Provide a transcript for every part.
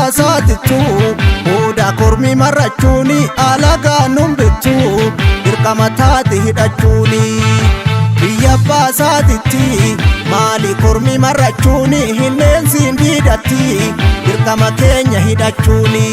baasaatitu Oda kormi marrachuuni alagaa numbittu Dirqama taate hidhachuuni Biyya baasaatitti maali kormi marrachuuni Hinneensiin diidatti dirqama keenya hidhachuuni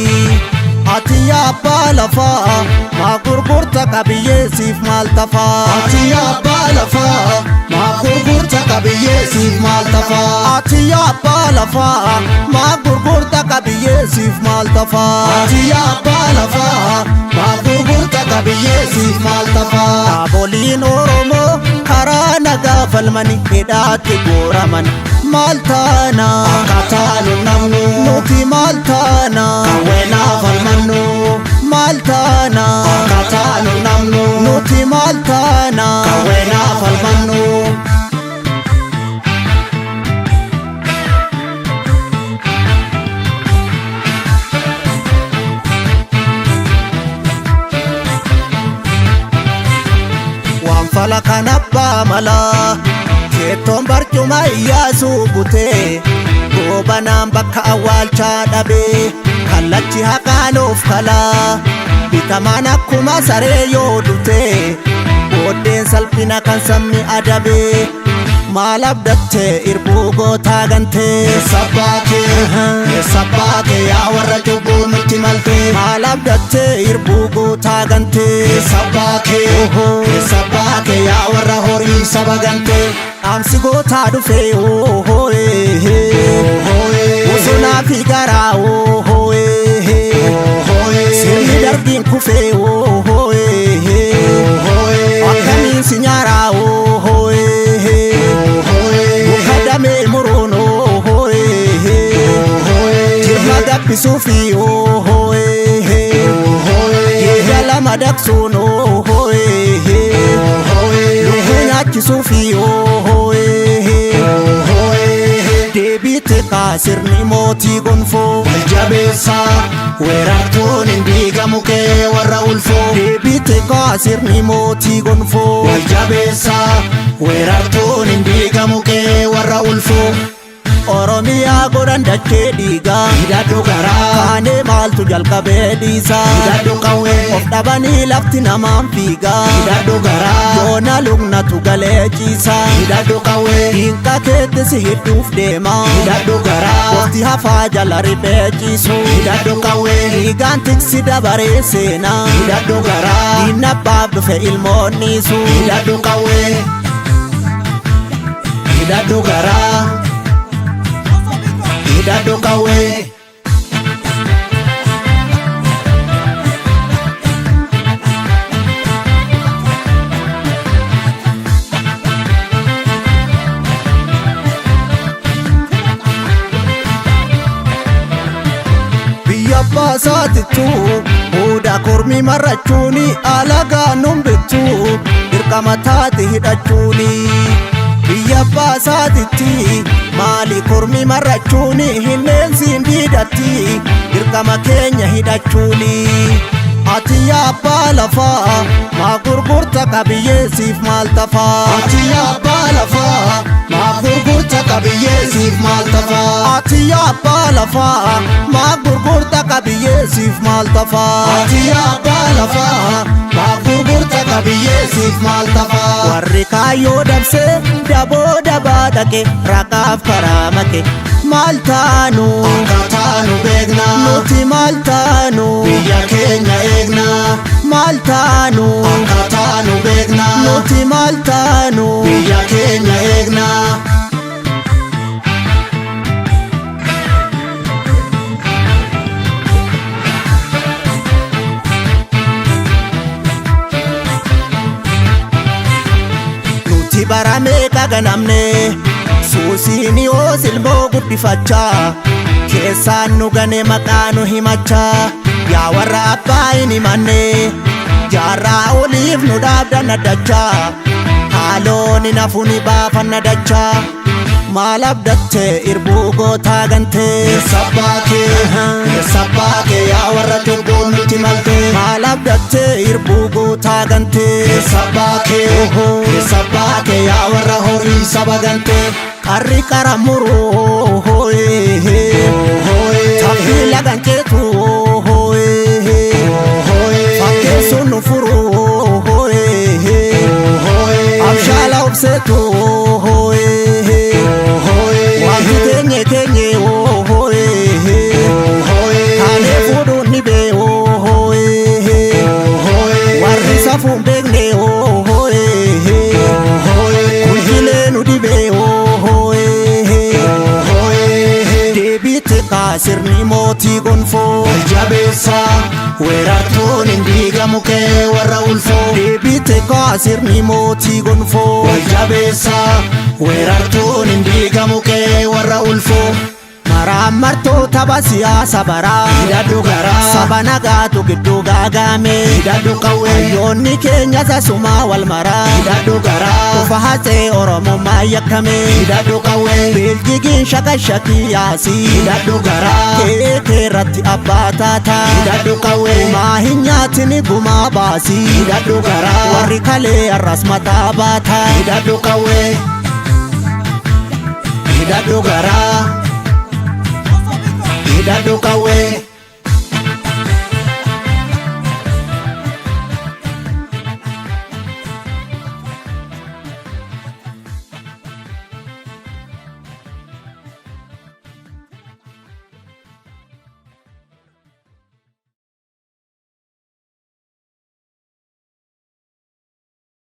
Ati abbaa lafaa maa gurgurta qabiyyeesiif maal tafaa Ati abbaa lafaa maa gurgurta qabiyyeesiif maal tafaa Ati abbaa lafaa maa gurgurta qabiyyeesiif maal tafaa Ati abbaa lafaa maa gurgurta qabiyyeesiif maal tafaa Dhaaboliin Oromoo karaa nagaa falmani hidhaatti gooraman maal taana akkataanu namnu nuti maal taana kawweenaa falmannu maal taana akkataanu namnu nuti maal taana kawweenaa falmannu waan fala kan abbaa malaa Keettoon barcuma Iyyaasuu butee goobanaan bakka awwaalchaa dhabee kallachi haqaanuuf kalaa bitamaan akkuma saree yoo dhutee booddeen salphina kan sabni adabee maal abdattee irbuu gootaa gantee sabbaakee yaa warra cubbuu nutti maltee maal abdattee irbuu gootaa gantee sabbaakee yaa warra horii saba gantee Amsi gootaa dhufee bosonaa fi garaa sirni darbiin kufee akkamiin si nyaaraa muka damee muruun jirma gabbisuu fi yeeda lama daqsuun lubbuu nyaachisuu fi deebite kaasirni mootii gonfoo waljabeessaa weerartuun hin diigamu kee warra ulfoo deebite kaasirni mootii gonfoo waljabeessaa weerartuun hin diigamu kee warra ulfoo Oromiyaa godhan dachee dhiigaa hidhadhu garaa kaanee maaltu jalqabee dhiisaa hidhadhu qawwee of dhabanii lafti namaan fiigaa hidhadhu garaa yoona lugnatu galee ciisaa hidhadhu qawwee diinqa keetti si hidhuuf deemaa hidhadhu garaa gosti hafaa jala riphee ciisu hidhadhu qawwee dhiigaan tiksi dabaree seenaa hidhadhu garaa diinna abbaaf dhufe ilmoon niisu hidhadhu qawwee hidhadhu garaa hidhadhu qawwee biyya baasaatittu Oda kormi marrachuuni alagaa numbittu dirqama taate hidhachuuni Biyya baasaatitti maali kormi marrachuuni hinneensiin diidatti dirqama keenya hidhachuuni Ati abbaa lafaa maa gurgurta qabiyyeesiif maal tafaa Ati abbaa lafaa maa gurgurta qabiyyeesiif maal tafaa Ati abbaa lafaa maa gurgurta qabiyyeesiif maal tafaa Ati abbaa lafaa maa gurgurta qabiyyeesiif maal tafaa Warri kaayyoo dabsee daboo dabaa dhaqe raqaaf karaa make maal taanu akka taanu beekna nuti maal taanu biyya keenya eegna maal taanu akka taanu beekna nuti maal taanu biyya keenya eegna nuti baramee kaganamne suusiini hoos ilmoo guddifachaa keessaan nu gane maqaa nu himachaa yaa warra abbaa hin himanne jaarraa oliif nu dhaabdanna dachaa haaloon hin hafu ni baafanna dachaa maal abdattee irbuu gootaa gantee sabbaakee yaa warra cubbuu nutti maltee maal abdattee irbuu gootaa gantee sabbaakee yaa warra horii saba gantee arri karamuru tafi laganchetu fakkeessu nu furu abshaala obsetu wanti teenye teenye taanee fuudhuun ni bee warri safuun beekne kuljilee nu dhibee deebiitti sirni mootii gonfoo Jabeessa weerartuun hin diigamu kee warra ulfoo. deebiitti sirni mootii gonfoo Jabeessa weerartuun hin diigamu kee warra ulfoo. maraamartoo tapha siyaasa baraa Hidhadhu garaa saba nagaatu gidduu gaagame hidhadhu qawwee hayyoonni keenya sasumaa wal maraa hidhadhu garaa ufa hatsee oromummaa yakkame hidhadhu qawwee biljigiin shakashakii yaasii hidhadhu garaa keekee irratti abbaa taataa hidhadhu qawwee maa hin nyaatini gumaa baasii hidhadhu garaa warri kalee arras mataa baataa hidhadhu qawwee hidhadhu garaa hidhadhu qawwee.